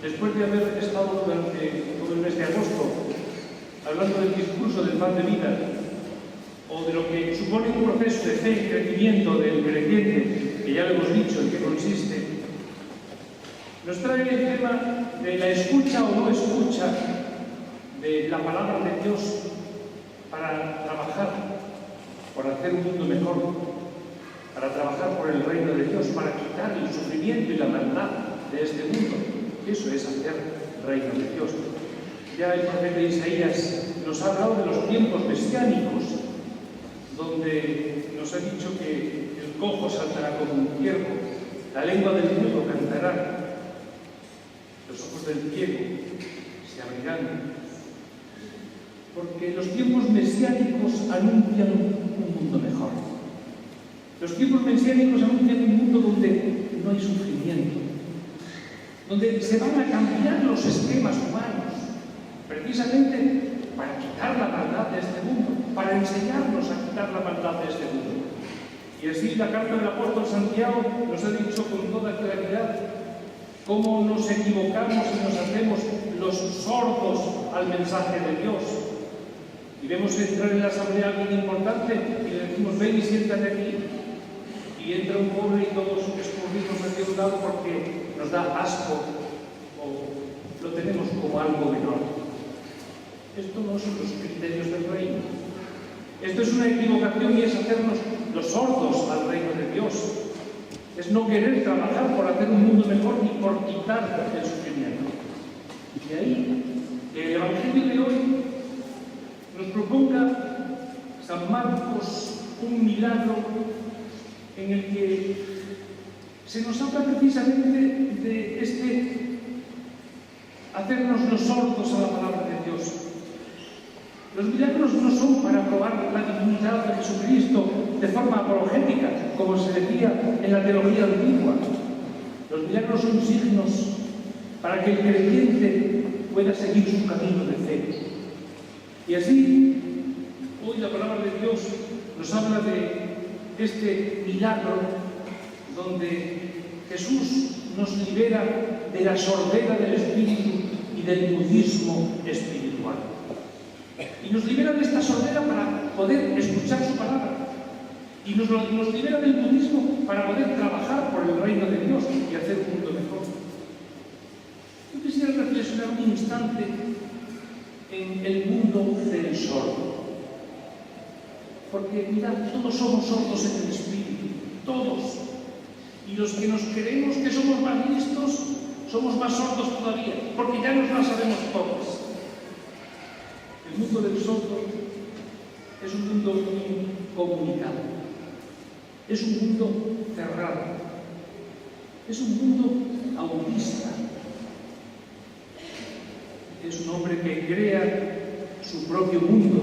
después de haber estado durante todo el mes de agosto hablando del discurso del pan de vida, o de lo que supone un proceso de fe y crecimiento del creyente, que ya lo hemos dicho en qué consiste, nos trae el tema de la escucha o no escucha de la palabra de Dios para trabajar por hacer un mundo mejor, para trabajar por el reino de Dios, para quitar el sufrimiento y la maldad de este mundo. Eso es hacer reino de Dios. Ya el profeta Isaías nos ha hablado de los tiempos mesiánicos, donde nos ha dicho que el cojo saltará como un ciervo, la lengua del mudo cantará, los ojos del ciego se abrirán, porque los tiempos mesiánicos anuncian un mundo mejor. Los tiempos mesiánicos anuncian un mundo donde no hay sufrimiento, donde se van a cambiar los esquemas humanos, precisamente para quitar la maldad de este mundo, para enseñarnos a quitar la maldad de este mundo. Y así la carta del apóstol Santiago nos ha dicho con toda claridad cómo nos equivocamos y nos hacemos los sordos al mensaje de Dios. Y vemos entrar en la asamblea a alguien importante y le decimos, ven y siéntate aquí. Y entra un pobre y todos escurrimos hacia un lado porque nos da asco o lo tenemos como algo menor. Esto no son los criterios del reino. Esto es una equivocación y es hacernos los sordos al reino de Dios. Es no querer trabajar por hacer un mundo mejor ni por quitar el sufrimiento. Y de ahí que el Evangelio de hoy nos proponga San Marcos un milagro en el que se nos habla precisamente de hacernos los sordos a la palabra de Dios. Los milagros no son para probar la divinidad de Jesucristo de forma apologética, como se decía en la teología antigua. Los milagros son signos para que el creyente pueda seguir su camino de fe. Y así, hoy la palabra de Dios nos habla de este milagro donde Jesús nos libera de la sordera del espíritu y del budismo espiritual. Y nos libera de esta sordera para poder escuchar su palabra. Y nos libera del budismo para poder trabajar por el reino de Dios y hacer un mundo mejor. Yo quisiera reflexionar un instante en el mundo del sordo. Porque, mirad, todos somos sordos en el espíritu, todos. Y los que nos creemos que somos más listos, somos más sordos todavía, porque ya nos las sabemos todas. El mundo del sordo es un mundo incomunicado, es un mundo cerrado, es un mundo autista, es un hombre que crea su propio mundo,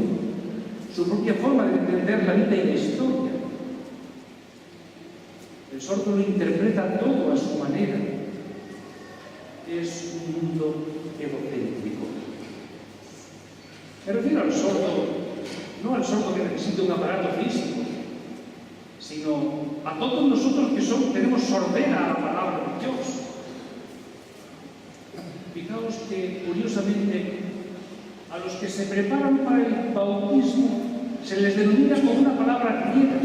su propia forma de entender la vida y la historia. El sordo lo interpreta todo a su manera. Es un mundo egocéntrico. Me refiero al sordo, no al sordo que necesita un aparato físico, sino a todos nosotros que tenemos sordera a la palabra de Dios. Fijaos que, curiosamente, a los que se preparan para el bautismo se les denomina con una palabra griega,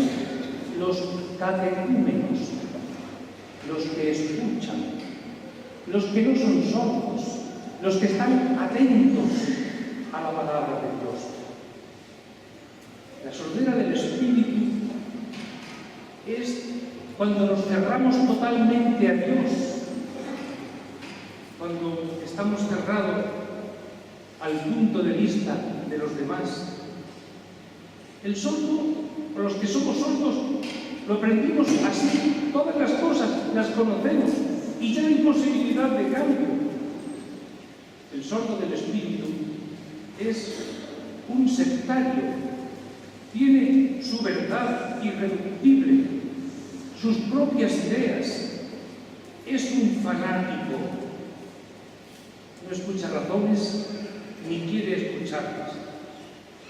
los catecúmenos, los que escuchan, los que no son sordos, los que están atentos a la palabra de Dios. La sordera del espíritu es cuando nos cerramos totalmente a Dios, cuando estamos cerrados al punto de vista de los demás. El sordo, o los que somos sordos, lo aprendimos así, todas las cosas las conocemos y ya hay posibilidad de cambio. El sordo del espíritu es un sectario, tiene su verdad irreductible, sus propias ideas, es un fanático, no escucha razones ni quiere escucharlas.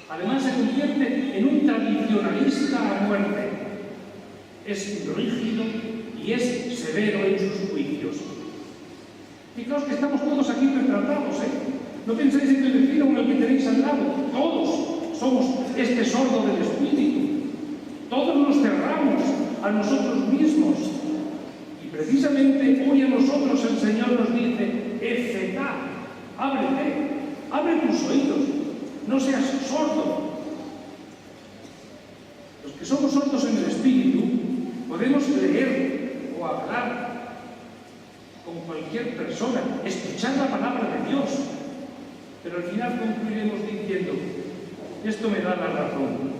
Además se convierte en un tradicionalista a muerte. Es rígido y es severo en sus juicios. Fijaos que estamos todos aquí retratados, ¿eh? No pensáis en el vecino o en el que tenéis al lado. Todos somos este sordo del espíritu. Todos nos cerramos a nosotros mismos. Y precisamente hoy a nosotros el Señor nos dice: Efetá, ábrete, abre tus oídos, no seas sordo. Los que somos sordos en el espíritu podemos leer o hablar con cualquier persona, escuchar la palabra de Dios, pero al final concluiremos diciendo: esto me da la razón.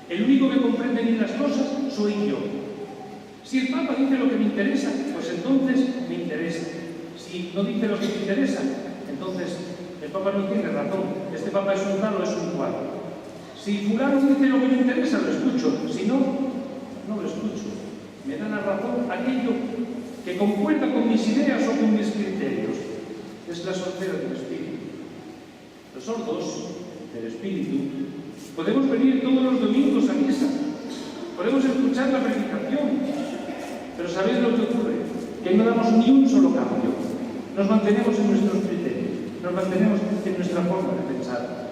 El único que comprende bien las cosas soy yo. Si el Papa dice lo que me interesa, pues entonces me interesa. Si no dice lo que me interesa, entonces el Papa no tiene razón. Este Papa es un tal o es un cual. Si fulano dice lo que me interesa, lo escucho. Si no, no lo escucho. Me da la razón aquello que concuerda con mis ideas o con mis criterios. Es la sordera del espíritu. Los sordos del espíritu podemos venir todos los domingos a misa, podemos escuchar la predicación, pero ¿sabéis lo que ocurre? Que no damos ni un solo cambio. Nos mantenemos en nuestros criterios, nos mantenemos en nuestra forma de pensar.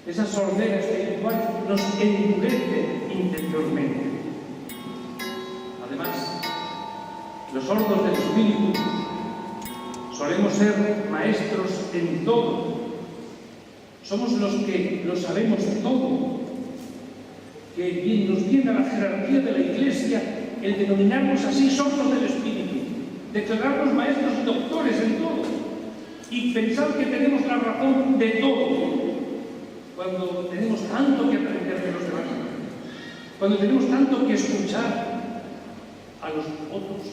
Esa sordera espiritual nos endurece interiormente. Además, los sordos del espíritu solemos ser maestros en todo. Somos los que lo sabemos todo. Que bien nos viene a la jerarquía de la Iglesia el denominarnos así sordos del espíritu, declararnos maestros y doctores en todo y pensar que tenemos la razón de todo, cuando tenemos tanto que aprender de los demás, cuando tenemos tanto que escuchar a los otros,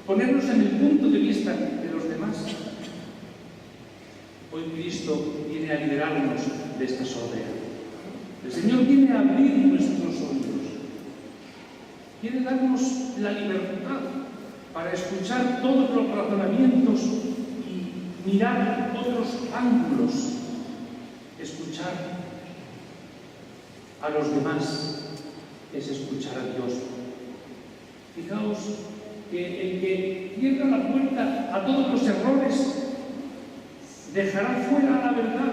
ponernos en el punto de vista de los demás. Hoy Cristo viene a liberarnos de esta sordera. El Señor viene a abrir nuestros oídos. Quiere darnos la libertad para escuchar todos los razonamientos y mirar otros ángulos. Escuchar a los demás es escuchar a Dios. Fijaos que el que cierra la puerta a todos los errores dejará fuera la verdad.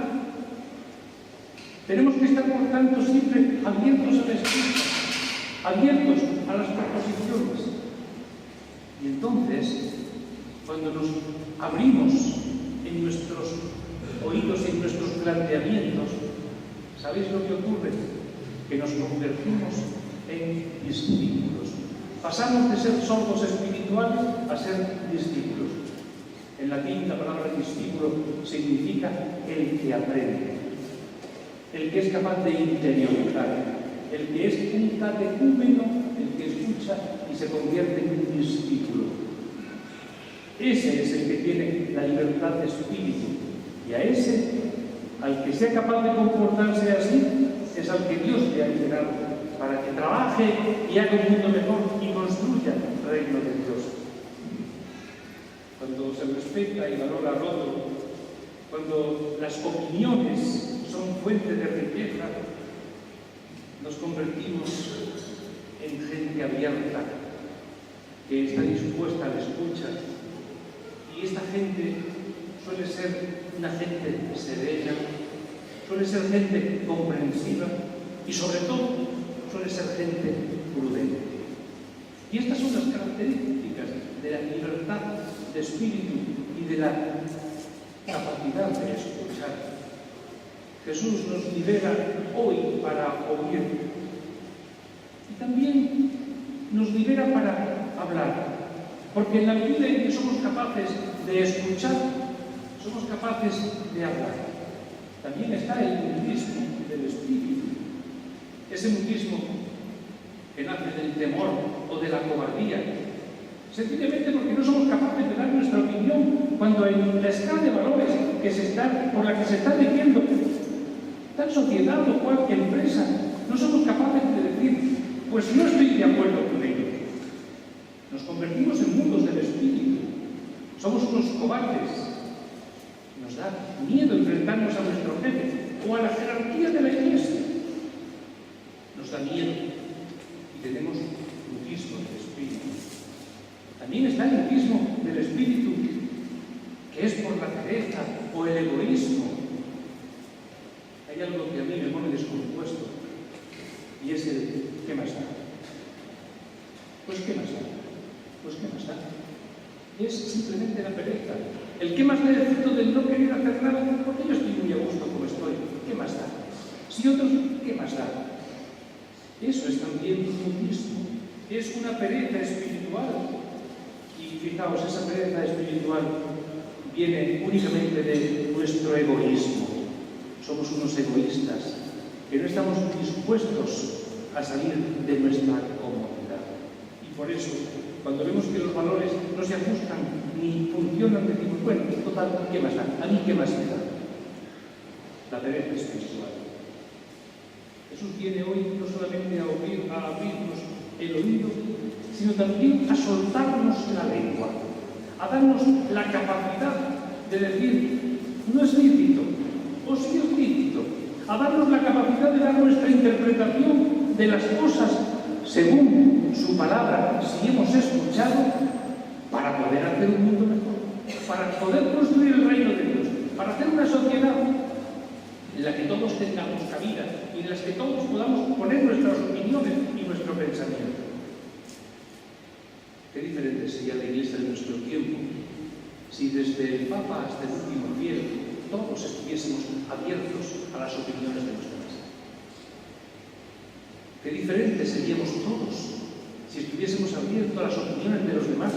Tenemos que estar, por tanto, siempre abiertos a la escucha, abiertos a las proposiciones. Y entonces, cuando nos abrimos en nuestros oídos y en nuestros planteamientos, ¿sabéis lo que ocurre? Que nos convertimos en discípulos. Pasamos de ser sordos espirituales a ser discípulos. En latín, la palabra discípulo significa el que aprende, el que es capaz de interiorizar, el que es un catecúmeno, el que escucha y se convierte en un discípulo. Ese es el que tiene la libertad de espíritu, y a ese, al que sea capaz de comportarse así, es al que Dios le ha liberado para que trabaje y haga un mundo mejor y construya el reino de Dios. Cuando se respeta y valora al otro, cuando las opiniones son fuente de riqueza, nos convertimos en gente abierta, que está dispuesta a la escucha. Y esta gente suele ser una gente serena, suele ser gente comprensiva y sobre todo suele ser gente prudente. Y estas son las características de la libertad de espíritu y de la capacidad de escuchar. Jesús nos libera hoy para oír y también nos libera para hablar, porque en la medida en que somos capaces de escuchar, somos capaces de hablar. También está el mutismo del espíritu, ese mutismo que nace del temor o de la cobardía, sencillamente porque no somos capaces de dar nuestra opinión cuando en la escala de valores por la que se está diciendo tal sociedad o cualquier empresa, no somos capaces de decir, pues no estoy de acuerdo con ello. Nos convertimos en mundos del espíritu. Somos unos cobardes. Nos da miedo enfrentarnos a nuestro jefe o a la jerarquía de la Iglesia. Nos da miedo y tenemos mutismo del espíritu. También está el mutismo del espíritu que es por la pereza o el egoísmo. Hay algo que a mí me pone descompuesto, y es el ¿qué más da? Pues ¿qué más da? Pues ¿qué más da? Es simplemente la pereza. El ¿qué más da? El fruto del no querer hacer nada, porque yo estoy muy a gusto como estoy. ¿Qué más da? Si otros, ¿qué más da? Eso es también un mismo. Es una pereza espiritual. Y fijaos, esa pereza espiritual viene únicamente de nuestro egoísmo. Somos unos egoístas que no estamos dispuestos a salir de nuestra comodidad. Y por eso, cuando vemos que los valores no se ajustan ni funcionan, decimos, bueno, total, ¿qué más da? ¿A mí qué más me da? La pereza espiritual. Jesús viene hoy no solamente a abrirnos el oído, sino también a soltarnos la lengua, a darnos la capacidad de decir, no es lícito, o sí es lícito, a darnos la capacidad de dar nuestra interpretación de las cosas según su palabra, si hemos escuchado, para poder hacer un mundo mejor, para poder construir el reino de Dios, para hacer una sociedad en la que todos tengamos cabida y en la que todos podamos poner nuestras opiniones y nuestro pensamiento. Qué diferente sería la Iglesia de nuestro tiempo si desde el Papa hasta el último fiel todos estuviésemos abiertos a las opiniones de los demás. Qué diferentes seríamos todos si estuviésemos abiertos a las opiniones de los demás,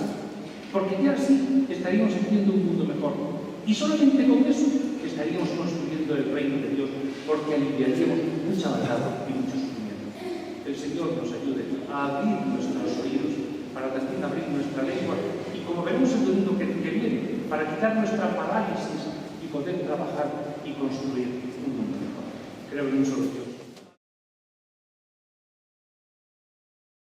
porque ya así estaríamos haciendo un mundo mejor. Y solamente con eso estaríamos construyendo el reino de Dios, porque aliviaríamos mucha maldad y mucho sufrimiento. El Señor nos ayude a abrir nuestros oídos, para también abrir nuestra lengua, y como veremos el domingo que viene, para quitar nuestra parálisis y poder trabajar y construir un mundo mejor. Creo en un solo Dios.